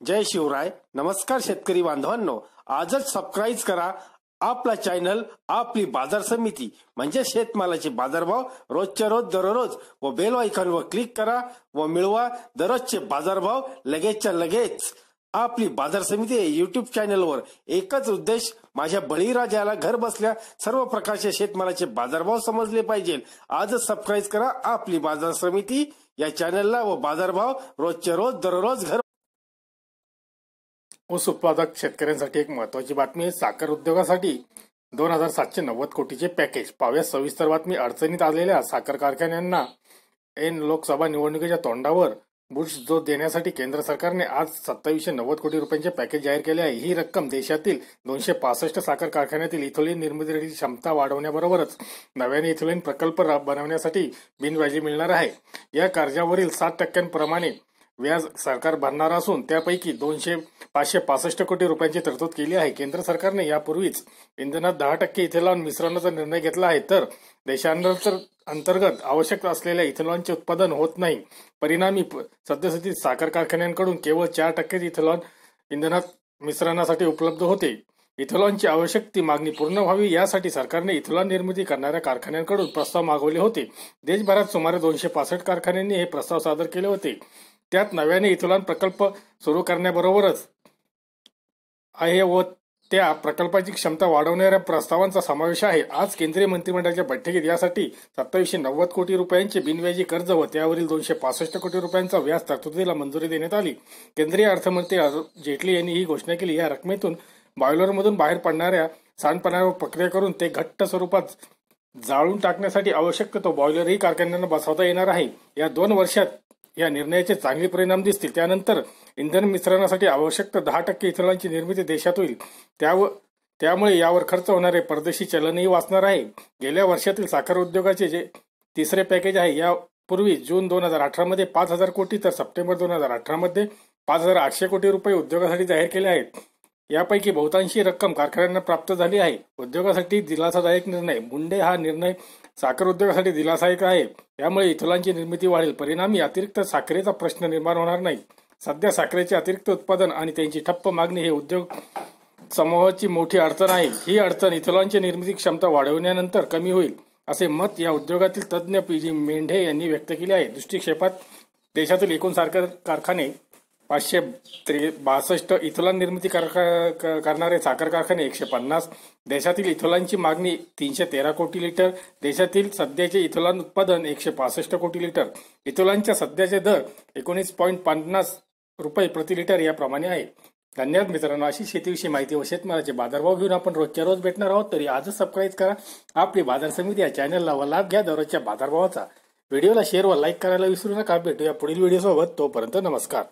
जय शिवराय. नमस्कार शेतकरी बांधवांनो, आजच सबस्क्राईब करा आपला चॅनल आपली बाजार समिती म्हणजे शेतमालाचे बाजारभाव रोजच्या रोज दररोज व बेल आयकॉनवर क्लिक करा व मिळवा दररोजचे बाजारभाव लगेचच्या लगेच. आपली बाजार समिती युट्यूब चॅनलवर एकच उद्देश, माझ्या बळीराजाला घर बसल्या सर्व प्रकारचे शेतमालाचे बाजारभाव समजले पाहिजे. आजच सबस्क्राईब करा आपली बाजार समिती या चॅनलला व बाजारभाव रोजच्या रोज दररोज घर. ऊस उत्पादक शेतकऱ्यांसाठी एक महत्त्वाची बातमी आहे. साखर उद्योगासाठी 2790 कोटीचे पॅकेज. पाहूया सविस्तर बातमी. अडचणीत आलेल्या साखर कारखान्यांना ऐन लोकसभा निवडणुकीच्या तोंडावर बूस्ट देण्यासाठी केंद्र सरकारने आज 2790 कोटी रुपयांचे पॅकेज जाहीर केले आहे. ही रक्कम देशातील 265 साखर कारखान्यातील इथोलिन निर्मितीची क्षमता वाढवण्याबरोबरच नव्याने इथोलिन प्रकल्प बनवण्यासाठी बिनव्याजी मिळणार आहे. या कर्जावरील 7% व्याज सरकार भरणार असून त्यापैकी 565 कोटी रुपयांची तरतूद केली आहे. केंद्र सरकारने यापूर्वीच इंधनात 10% इथेनॉल मिश्रणाचा निर्णय घेतला आहे, तर देशांतर्गत आवश्यक असलेल्या इथेनॉलचे उत्पादन होत नाही. परिणामी सद्यस्थितीत साखर कारखान्यांकडून केवळ 4% इथेनॉल इंधनात मिश्रणासाठी उपलब्ध होते. इथेनॉलची आवश्यक ती मागणी पूर्ण व्हावी यासाठी सरकारने इथेनॉल निर्मिती करणाऱ्या कारखान्यांकडून प्रस्ताव मागवले होते. देशभरात सुमारे 265 कारखान्यांनी हे प्रस्ताव सादर केले होते. त्यात नव्याने इथेनॉल प्रकल्प सुरू करण्याबरोबरच आहे व त्या प्रकल्पाची क्षमता वाढवणाऱ्या प्रस्तावांचा समावेश आहे. आज केंद्रीय मंत्रिमंडळाच्या बैठकीत यासाठी 2790 कोटी रुपयांचे बिनव्याजी कर्ज व त्यावरील 265 कोटी रुपयांचा व्याज तरतुदीला मंजुरी देण्यात आली. केंद्रीय अर्थमंत्री अरुण जेटली यांनी ही घोषणा केली. या रकमेतून बॉयलरमधून बाहेर पडणाऱ्या सांडपाण्यावर प्रक्रिया करून ते घट्ट स्वरूपात जाळून टाकण्यासाठी आवश्यक तो बॉयलरही कारखान्यांना बसवता येणार आहे. या 2 वर्षात या निर्णयाचे चांगले परिणाम दिसतील. त्यानंतर इंधन मिश्रणासाठी आवश्यक 10% इथेनॉलची निर्मिती देशात होईल. त्यामुळे यावर खर्च होणारे परदेशी चलनही वाचणार आहे. गेल्या वर्षातील साखर उद्योगाचे जे तिसरे पॅकेज आहे, यापूर्वी जून 2018 मध्ये 5000 कोटी तर सप्टेंबर 2018 मध्ये 5800 कोटी रुपये उद्योगासाठी जाहीर केले आहेत. यापैकी बहुतांशी रक्कम कारखान्यांना प्राप्त झाली आहे. उद्योगासाठी दिलासादायक निर्णय. मुंडे हा निर्णय साखर उद्योगासाठी दिलासादायक आहे. यामुळे इथेनॉलची निर्मिती वाढेल. परिणामी अतिरिक्त साखरेचा प्रश्न निर्माण होणार नाही. सध्या साखरेचे अतिरिक्त उत्पादन आणि त्यांची ठप्प मागणी हे उद्योग समूहाची मोठी अडचण आहे. ही अडचण इथेनॉलची निर्मिती क्षमता वाढवण्यानंतर कमी होईल, असे मत या उद्योगातील तज्ज्ञ पी.जी. मेंढे यांनी व्यक्त केले आहे. दृष्टिक्षेपात देशातील एकूण साखर कारखाने 562, इथेनॉल निर्मिती करणारे साखर कारखाने 150, देशातील इथेनॉलची मागणी 313 कोटी लिटर, देशातील सध्याचे इथेनॉल उत्पादन 165 कोटी लिटर, इथेनॉलच्या सध्याचे दर 19.50 रुपये प्रति लिटर याप्रमाणे आहे. धन्यवाद मित्रांनो. अशी शेतीविषयी माहिती व शेतमालाचे बाजारभाव घेऊन आपण रोजच्या रोज भेटणार आहोत. तरी आजच सबस्क्राईब करा आपली बाजार समिती या चॅनलला व लाभ घ्या दररोजच्या बाजारभावाचा. व्हिडिओला शेअर व लाईक करायला विसरू नका. भेटूया पुढील व्हिडिओ सोबत. तोपर्यंत नमस्कार.